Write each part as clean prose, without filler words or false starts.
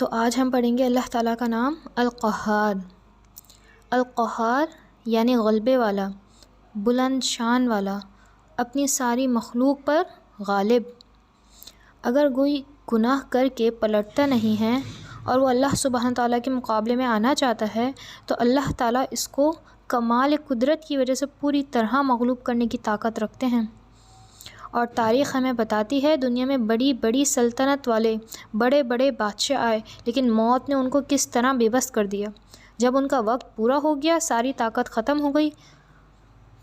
تو آج ہم پڑھیں گے اللہ تعالیٰ کا نام القہار۔ القہار یعنی غلبے والا، بلند شان والا، اپنی ساری مخلوق پر غالب۔ اگر کوئی گناہ کر کے پلٹتا نہیں ہے اور وہ اللہ سبحانہ تعالیٰ کے مقابلے میں آنا چاہتا ہے تو اللہ تعالیٰ اس کو کمال قدرت کی وجہ سے پوری طرح مغلوب کرنے کی طاقت رکھتے ہیں۔ اور تاریخ ہمیں بتاتی ہے دنیا میں بڑی بڑی سلطنت والے بڑے بڑے بادشاہ آئے، لیکن موت نے ان کو کس طرح بے بس کر دیا۔ جب ان کا وقت پورا ہو گیا، ساری طاقت ختم ہو گئی،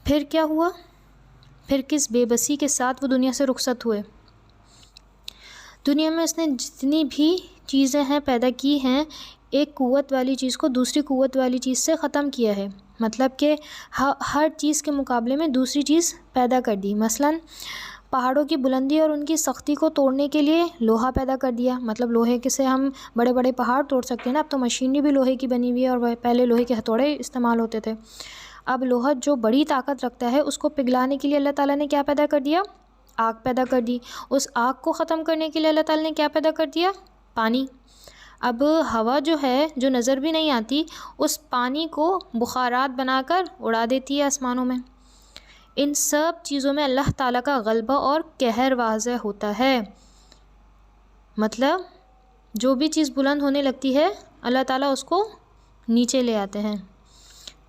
پھر کیا ہوا؟ پھر کس بے بسی کے ساتھ وہ دنیا سے رخصت ہوئے۔ دنیا میں اس نے جتنی بھی چیزیں ہیں پیدا کی ہیں، ایک قوت والی چیز کو دوسری قوت والی چیز سے ختم کیا ہے، مطلب کہ ہر چیز کے مقابلے میں دوسری چیز پیدا کر دی۔ مثلاً پہاڑوں کی بلندی اور ان کی سختی کو توڑنے کے لیے لوہا پیدا کر دیا، مطلب لوہے کے سے ہم بڑے بڑے پہاڑ توڑ سکتے ہیں نا۔ اب تو مشینری بھی لوہے کی بنی ہوئی ہے، اور پہلے لوہے کے ہتھوڑے استعمال ہوتے تھے۔ اب لوہا جو بڑی طاقت رکھتا ہے، اس کو پگھلانے کے لیے اللہ تعالیٰ نے کیا پیدا کر دیا؟ آگ پیدا کر دی۔ اس آگ کو ختم کرنے کے لیے اللہ تعالیٰ نے کیا پیدا کر دیا؟ پانی۔ اب ہوا جو ہے، جو نظر بھی نہیں آتی، اس پانی کو بخارات بنا کر اڑا دیتی ہے آسمانوں میں۔ ان سب چیزوں میں اللہ تعالیٰ کا غلبہ اور قہر واضح ہوتا ہے۔ مطلب جو بھی چیز بلند ہونے لگتی ہے، اللہ تعالیٰ اس کو نیچے لے آتے ہیں۔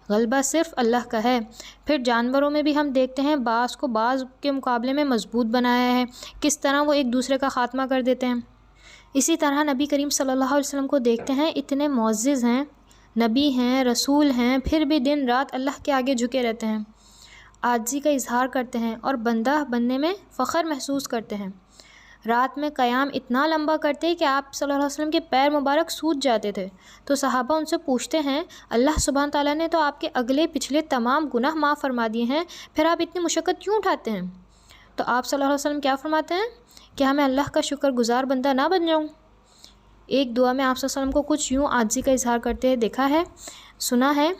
غلبہ صرف اللہ کا ہے۔ پھر جانوروں میں بھی ہم دیکھتے ہیں بعض کو بعض کے مقابلے میں مضبوط بنایا ہے، کس طرح وہ ایک دوسرے کا خاتمہ کر دیتے ہیں۔ اسی طرح نبی کریم صلی اللہ علیہ وسلم کو دیکھتے ہیں، اتنے معزز ہیں، نبی ہیں، رسول ہیں، پھر بھی دن رات اللہ کے آگے جھکے رہتے ہیں، عاجزی کا اظہار کرتے ہیں اور بندہ بننے میں فخر محسوس کرتے ہیں۔ رات میں قیام اتنا لمبا کرتے کہ آپ صلی اللہ علیہ وسلم کے پیر مبارک سوج جاتے تھے۔ تو صحابہ ان سے پوچھتے ہیں، اللہ سبحانہ تعالیٰ نے تو آپ کے اگلے پچھلے تمام گناہ معاف فرما دیے ہیں، پھر آپ اتنی مشقت کیوں اٹھاتے ہیں؟ تو آپ صلی اللہ علیہ وسلم کیا فرماتے ہیں کہ ہمیں اللہ کا شکر گزار بندہ نہ بن جاؤں؟ ایک دعا میں آپ صلی اللہ علیہ وسلم کو کچھ یوں عاجزی کا اظہار کرتے دیکھا ہے، سنا ہے،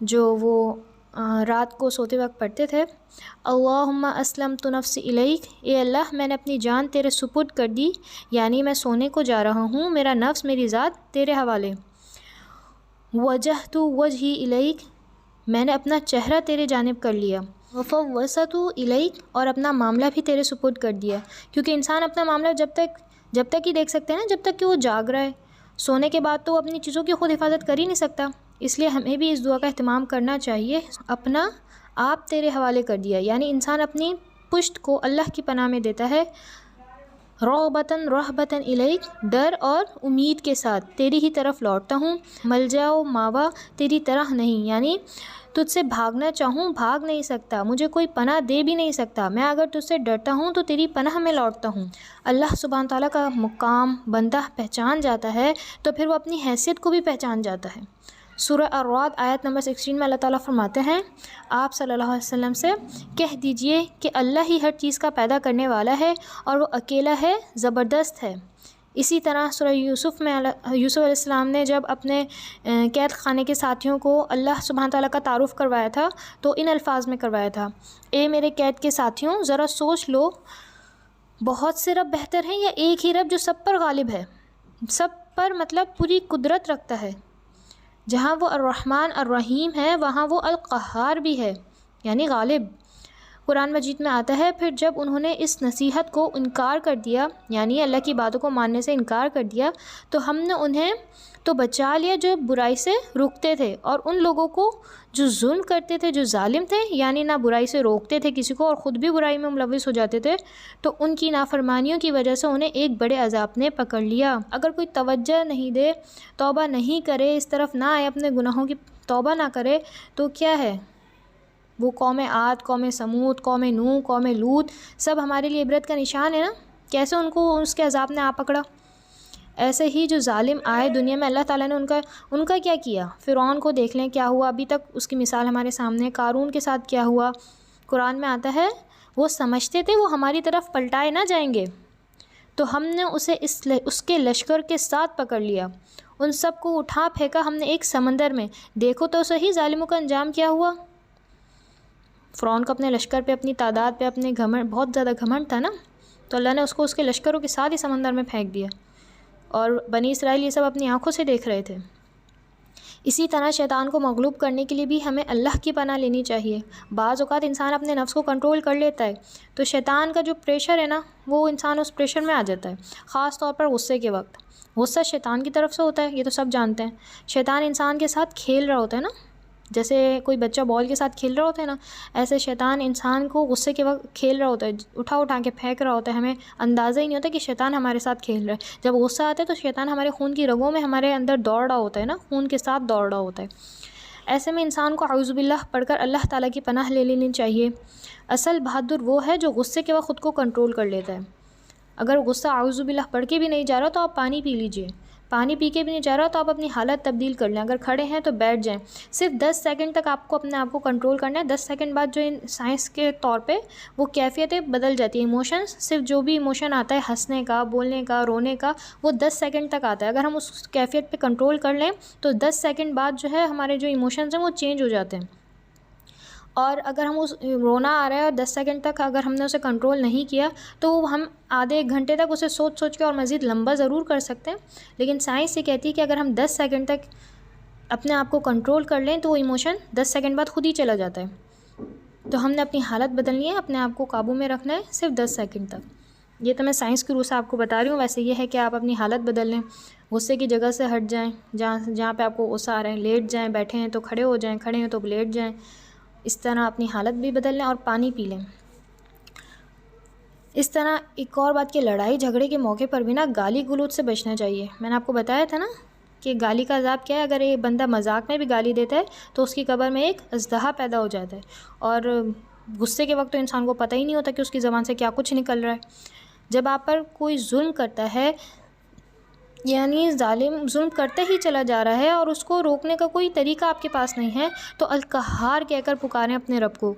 جو وہ رات کو سوتے وقت پڑھتے تھے، اللہم اسلمت نفسی الیک، اے اللہ میں نے اپنی جان تیرے سپرد کر دی، یعنی میں سونے کو جا رہا ہوں، میرا نفس میری ذات تیرے حوالے۔ وجہت وجہی الیک، میں نے اپنا چہرہ تیرے جانب کر لیا۔ وفوضت الیک، اور اپنا معاملہ بھی تیرے سپرد کر دیا، کیونکہ انسان اپنا معاملہ جب تک ہی دیکھ سکتے ہیں نا، جب تک کہ وہ جاگ رہا ہے۔ سونے کے بعد تو وہ اپنی چیزوں کی خود حفاظت کر ہی نہیں سکتا، اس لیے ہمیں بھی اس دعا کا اہتمام کرنا چاہیے۔ اپنا آپ تیرے حوالے کر دیا، یعنی انسان اپنی پشت کو اللہ کی پناہ میں دیتا ہے۔ رغبتاً رہبتاً الیک، ڈر اور امید کے ساتھ تیری ہی طرف لوٹتا ہوں۔ ملجا و ماوا، تیری طرح نہیں، یعنی تجھ سے بھاگنا چاہوں بھاگ نہیں سکتا، مجھے کوئی پناہ دے بھی نہیں سکتا، میں اگر تجھ سے ڈرتا ہوں تو تیری پناہ میں لوٹتا ہوں۔ اللہ سبحانہ تعالیٰ کا مقام بندہ پہچان جاتا ہے تو پھر وہ اپنی حیثیت کو بھی پہچان جاتا ہے۔ سورہ الرعد آیت نمبر 16 میں اللہ تعالیٰ فرماتے ہیں، آپ صلی اللہ علیہ وسلم سے کہہ دیجئے کہ اللہ ہی ہر چیز کا پیدا کرنے والا ہے اور وہ اکیلا ہے، زبردست ہے۔ اسی طرح سورہ یوسف میں یوسف علیہ السلام نے جب اپنے قید خانے کے ساتھیوں کو اللہ سبحانہ تعالیٰ کا تعارف کروایا تھا تو ان الفاظ میں کروایا تھا، اے میرے قید کے ساتھیوں، ذرا سوچ لو، بہت سے رب بہتر ہیں یا ایک ہی رب جو سب پر غالب ہے، سب پر مطلب پوری قدرت رکھتا ہے؟ جہاں وہ الرحمن الرحیم ہے، وہاں وہ القہار بھی ہے، یعنی غالب۔ قرآن مجید میں آتا ہے، پھر جب انہوں نے اس نصیحت کو انکار کر دیا، یعنی اللہ کی باتوں کو ماننے سے انکار کر دیا، تو ہم نے انہیں تو بچا لیا جو برائی سے روکتے تھے، اور ان لوگوں کو جو ظلم کرتے تھے، جو ظالم تھے، یعنی نہ برائی سے روکتے تھے کسی کو اور خود بھی برائی میں ملوث ہو جاتے تھے، تو ان کی نافرمانیوں کی وجہ سے انہیں ایک بڑے عذاب نے پکڑ لیا۔ اگر کوئی توجہ نہیں دے، توبہ نہیں کرے، اس طرف نہ آئے، اپنے گناہوں کی توبہ نہ کرے، تو کیا ہے؟ وہ قوم عاد، قوم سمود، قوم نوح، قوم لوط سب ہمارے لیے عبرت کا نشان ہے نا، کیسے ان کو اس کے عذاب نے آ پکڑا۔ ایسے ہی جو ظالم آئے دنیا میں، اللہ تعالیٰ نے ان کا کیا کیا؟ فرعون کو دیکھ لیں کیا ہوا، ابھی تک اس کی مثال ہمارے سامنے ہے۔ قارون کے ساتھ کیا ہوا؟ قرآن میں آتا ہے، وہ سمجھتے تھے وہ ہماری طرف پلٹائے نہ جائیں گے، تو ہم نے اسے اس کے لشکر کے ساتھ پکڑ لیا، ان سب کو اٹھا پھینکا ہم نے ایک سمندر میں۔ دیکھو تو صحیح ظالموں کا انجام کیا ہوا۔ فرعون کو اپنے لشکر پہ، اپنی تعداد پہ، اپنے بہت زیادہ گھمنڈ تھا نا، تو اللہ نے اس کو اس کے لشکروں کے ساتھ ہی سمندر میں پھینک دیا، اور بنی اسرائیل یہ سب اپنی آنکھوں سے دیکھ رہے تھے۔ اسی طرح شیطان کو مغلوب کرنے کے لیے بھی ہمیں اللہ کی پناہ لینی چاہیے۔ بعض اوقات انسان اپنے نفس کو کنٹرول کر لیتا ہے، تو شیطان کا جو پریشر ہے نا، وہ انسان اس پریشر میں آ جاتا ہے، خاص طور پر غصے کے وقت۔ غصہ شیطان کی طرف سے ہوتا ہے، یہ تو سب جانتے ہیں۔ شیطان انسان کے ساتھ کھیل رہا ہوتا ہے نا، جیسے کوئی بچہ بال کے ساتھ کھیل رہا ہوتا ہے نا، ایسے شیطان انسان کو غصے کے وقت کھیل رہا ہوتا ہے، اٹھا کے پھینک رہا ہوتا ہے۔ ہمیں اندازہ ہی نہیں ہوتا کہ شیطان ہمارے ساتھ کھیل رہا ہے۔ جب غصہ آتا ہے تو شیطان ہمارے خون کی رگوں میں ہمارے اندر دوڑ رہا ہوتا ہے نا، خون کے ساتھ دوڑ رہا ہوتا ہے۔ ایسے میں انسان کو اعوذ باللہ پڑھ کر اللہ تعالیٰ کی پناہ لے لینی چاہیے۔ اصل بہادر وہ ہے جو غصے کے وقت خود کو کنٹرول کر لیتا ہے۔ اگر غصہ اعوذ باللہ پڑھ کے بھی نہیں جا رہا تو آپ پانی پی لیجئے، پانی پی کے بھی نہیں جا رہا تو آپ اپنی حالت تبدیل کر لیں۔ اگر کھڑے ہیں تو بیٹھ جائیں، صرف 10 سیکنڈ تک آپ کو اپنے آپ کو کنٹرول کرنا ہے۔ 10 سیکنڈ بعد جو سائنس کے طور پہ وہ کیفیتیں بدل جاتی ہیں، ایموشنز، صرف جو بھی ایموشن آتا ہے ہنسنے کا، بولنے کا، رونے کا، وہ 10 سیکنڈ تک آتا ہے۔ اگر ہم اس کیفیت پہ کنٹرول کر لیں تو 10 سیکنڈ بعد جو ہے ہمارے جو ایموشنز ہیں وہ چینج ہو جاتے ہیں۔ اور اگر ہم رونا آ رہا ہے اور 10 سیکنڈ تک اگر ہم نے اسے کنٹرول نہیں کیا تو ہم آدھے ایک گھنٹے تک اسے سوچ کے اور مزید لمبا ضرور کر سکتے ہیں، لیکن سائنس یہ کہتی ہے کہ اگر ہم 10 سیکنڈ تک اپنے آپ کو کنٹرول کر لیں تو وہ ایموشن 10 سیکنڈ بعد خود ہی چلا جاتا ہے۔ تو ہم نے اپنی حالت بدلنی ہے، اپنے آپ کو قابو میں رکھنا ہے صرف 10 سیکنڈ تک۔ یہ تو میں سائنس کی روح سے آپ کو بتا رہی ہوں، ویسے یہ ہے کہ آپ اپنی حالت بدل لیں، غصے کی جگہ سے ہٹ جائیں، جہاں پہ آپ کو غصہ آ رہا ہے لیٹ جائیں، بیٹھے ہیں تو کھڑے ہو جائیں، کھڑے ہیں تو لیٹ جائیں، اس طرح اپنی حالت بھی بدل لیں اور پانی پی لیں۔ اس طرح ایک اور بات کہ لڑائی جھگڑے کے موقع پر بھی نا گالی گلوچ سے بچنا چاہیے۔ میں نے آپ کو بتایا تھا نا کہ گالی کا عذاب کیا ہے، اگر ایک بندہ مذاق میں بھی گالی دیتا ہے تو اس کی قبر میں ایک اژدہا پیدا ہو جاتا ہے، اور غصے کے وقت تو انسان کو پتہ ہی نہیں ہوتا کہ اس کی زبان سے کیا کچھ نکل رہا ہے۔ جب آپ پر کوئی ظلم کرتا ہے، یعنی ظالم ظلم کرتے ہی چلا جا رہا ہے اور اس کو روکنے کا کوئی طریقہ آپ کے پاس نہیں ہے، تو القہار کہہ کر پکاریں اپنے رب کو۔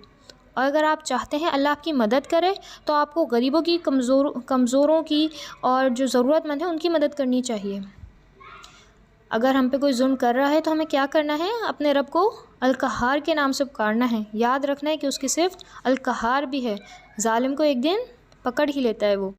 اور اگر آپ چاہتے ہیں اللہ آپ کی مدد کرے تو آپ کو غریبوں کی، کمزوروں کی اور جو ضرورت مند ہیں ان کی مدد کرنی چاہیے۔ اگر ہم پہ کوئی ظلم کر رہا ہے تو ہمیں کیا کرنا ہے؟ اپنے رب کو القہار کے نام سے پکارنا ہے، یاد رکھنا ہے کہ اس کی صرف القہار بھی ہے، ظالم کو ایک دن پکڑ ہی لیتا ہے وہ۔